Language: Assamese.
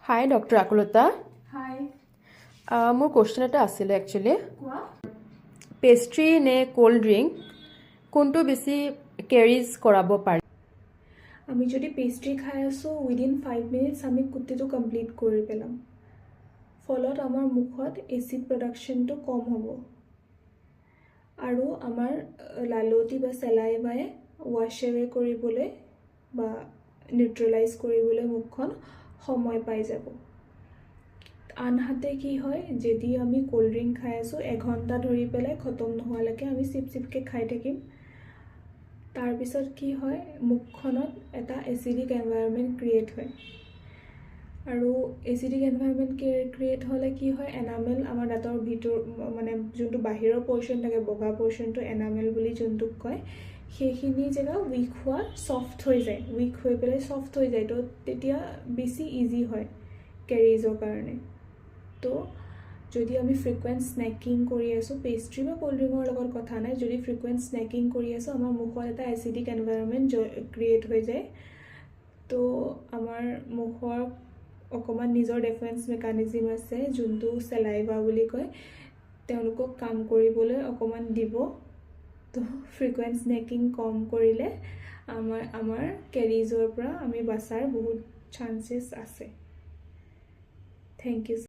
হাই ডক্টৰ আকুলতা হাই মোৰ কোৱেশ্চন এটা আছিলে একচুৱেলি কোৱা পেষ্ট্ৰি নে কোল্ড ড্ৰিংক কোনটো বেছি কেৰিজ কৰাব পাৰি আমি যদি পেষ্ট্ৰি খাই আছোঁ উইদিন 5 মিনিটছ আমি গোটেইটো কমপ্লিট কৰি পেলাম ফলত আমাৰ মুখত এচিড প্ৰডাকশ্যনটো কম হ'ব আৰু আমাৰ লালটি বা চেলাইভাই ৱাশ্ব এৱে কৰিবলৈ বা নিউট্ৰেলাইজ কৰিবলৈ মুখখন সময় পাই যাব আনহাতে কি হয় যদি আমি কোল্ড ড্ৰিংক খাই আছোঁ এঘণ্টা ধৰি পেলাই খতম নোহোৱালৈকে আমি চিপকে খাই থাকিম তাৰপিছত কি হয় মুখখনত এটা এচিডিক এনভাইৰনমেণ্ট ক্ৰিয়েট হয় আৰু এচিডিক এনভাইৰনমেণ্ট ক্ৰিয়েট হ'লে কি হয় এনামেল আমাৰ দাঁতৰ ভিতৰ মানে যোনটো বাহিৰৰ পৰ্চন থাকে বগা পৰ্চনটো এনামেল বুলি যোনটোক কয় সেইখিনি জেগা উইক হোৱা ছফ্ট হৈ যায় উইক হৈ পেলাই ছফ্ট হৈ যায় তো তেতিয়া বেছি ইজি হয় কেৰিজৰ কাৰণে তো যদি আমি ফ্ৰিকুৱেণ্ট স্নেকিং কৰি আছোঁ পেষ্ট্ৰি বা কোল্ড ড্ৰিংকৰ লগত কথা নাই যদি ফ্ৰিকুৱেণ্ট স্নেকিং কৰি আছোঁ আমাৰ মুখত এটা এচিডিক এনভাইৰনমেণ্ট ক্ৰিয়েট হৈ যায় তো আমাৰ মুখৰ অকণমান নিজৰ ডিফেন্স মেকানিজিম আছে যোনটো চেলাইভা বুলি কয় তেওঁলোকক কাম কৰিবলৈ অকণমান দিব তো ফ্ৰিকুৱেণ্ট স্নেকিং কম কৰিলে আমাৰ কেৰিজৰ পৰা আমি বাচাৰ বহুত চান্সেছ আছে থেংক ইউ